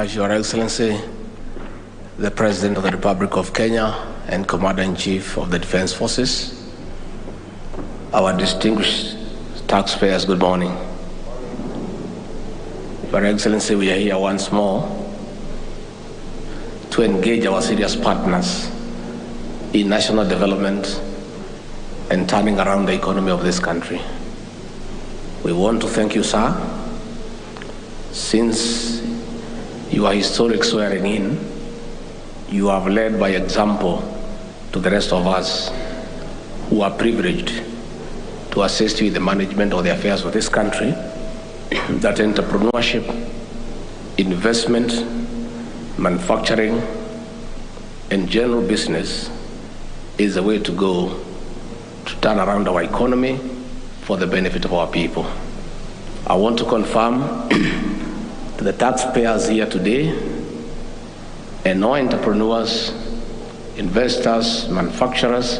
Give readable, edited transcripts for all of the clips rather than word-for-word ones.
Your Excellency, the President of the Republic of Kenya and Commander-in-Chief of the Defense Forces, our distinguished taxpayers, good morning. Your Excellency, we are here once more to engage our serious partners in national development and turning around the economy of this country. We want to thank you, sir, since your historic swearing in, you have led by example to the rest of us who are privileged to assist you in the management of the affairs of this country, that entrepreneurship, investment, manufacturing, and general business is the way to go to turn around our economy for the benefit of our people. I want to confirm to the taxpayers here today and all entrepreneurs, investors, manufacturers,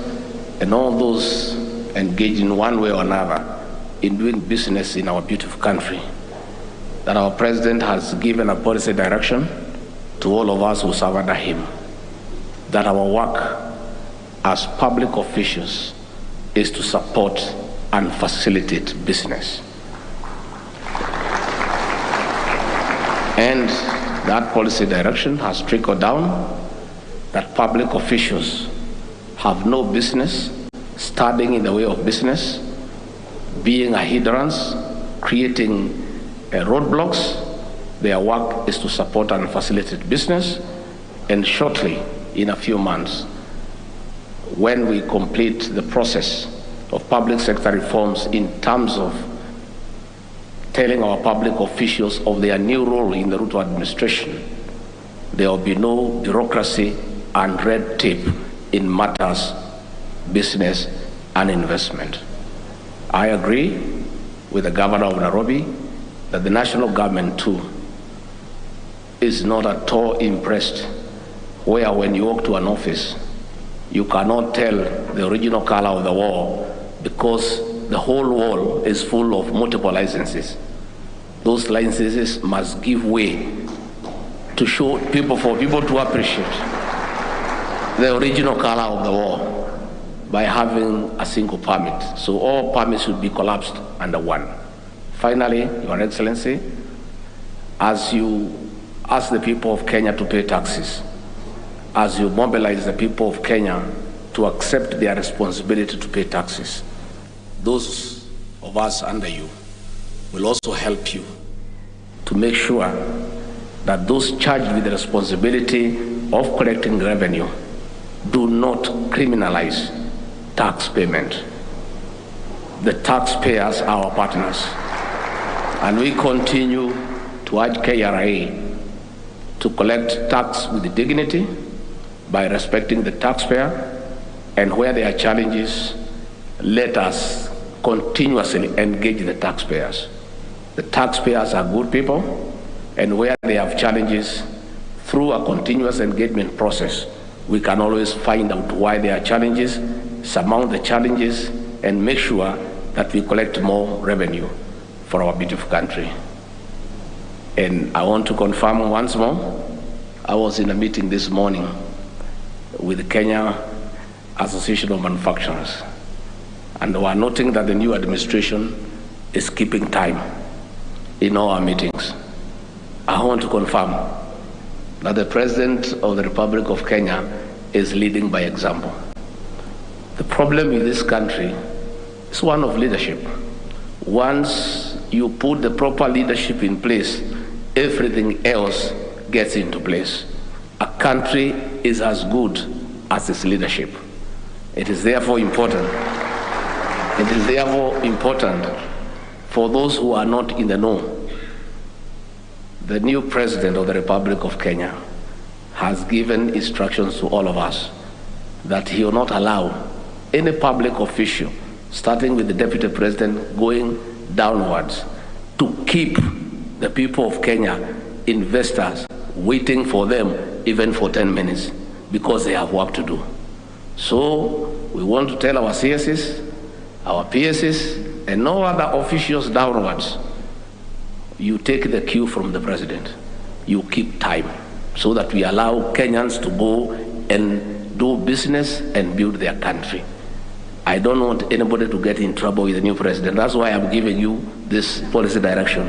and all those engaged in one way or another in doing business in our beautiful country, that our President has given a policy direction to all of us who serve under him, that our work as public officials is to support and facilitate business. And that policy direction has trickled down that public officials have no business standing in the way of business, being a hindrance, creating roadblocks. Their work is to support and facilitate business, and shortly, in a few months, when we complete the process of public sector reforms in terms of telling our public officials of their new role in the route of administration, there will be no bureaucracy and red tape in matters, business and investment. I agree with the Governor of Nairobi that the national government too is not at all impressed where when you walk to an office, you cannot tell the original color of the wall because the whole wall is full of multiple licenses. Those licenses must give way to show people, for people to appreciate the original color of the wall by having a single permit. So all permits should be collapsed under one. Finally, Your Excellency, as you ask the people of Kenya to pay taxes, as you mobilize the people of Kenya to accept their responsibility to pay taxes, those of us under you will also help you to make sure that those charged with the responsibility of collecting revenue do not criminalize tax payment. The taxpayers are our partners, and we continue to urge KRA to collect tax with dignity by respecting the taxpayer, and where there are challenges, let us continuously engage the taxpayers. The taxpayers are good people, and where they have challenges, through a continuous engagement process, we can always find out why there are challenges, surmount the challenges, and make sure that we collect more revenue for our beautiful country. And I want to confirm once more, I was in a meeting this morning with the Kenya Association of Manufacturers, and we are noting that the new administration is keeping time in all our meetings. I want to confirm that the President of the Republic of Kenya is leading by example. The problem in this country is one of leadership. Once you put the proper leadership in place, everything else gets into place. A country is as good as its leadership. It is therefore important. It is therefore important for those who are not in the know. The new President of the Republic of Kenya has given instructions to all of us that he will not allow any public official, starting with the Deputy President going downwards, to keep the people of Kenya, investors, waiting for them even for 10 minutes because they have work to do. So we want to tell our CSs, our PSs, and no other officials downwards, you take the cue from the President. you keep time so that we allow Kenyans to go and do business and build their country. I don't want anybody to get in trouble with the new president. That's why I'm giving you this policy direction.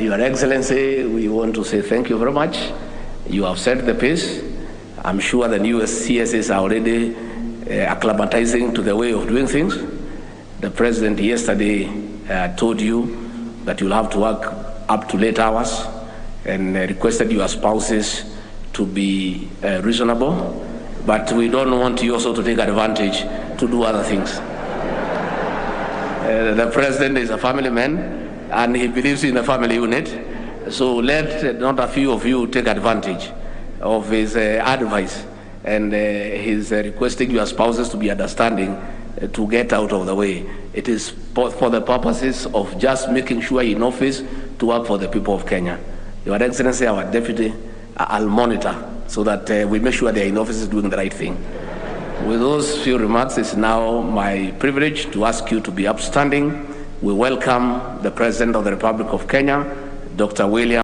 Your Excellency, we want to say thank you very much. You have set the pace. I'm sure the new CSs are already acclimatizing to the way of doing things. The president yesterday told you that you'll have to work up to late hours and requested your spouses to be reasonable. But we don't want you also to take advantage to do other things. The president is a family man and he believes in a family unit. So let not a few of you take advantage of his advice, and he's requesting your spouses to be understanding to get out of the way. It is for the purposes of just making sure in office to work for the people of Kenya. Your Excellency, our deputy, I'll monitor so that we make sure they're in office doing the right thing. With those few remarks, it's now my privilege to ask you to be upstanding. We welcome the President of the Republic of Kenya, Dr. William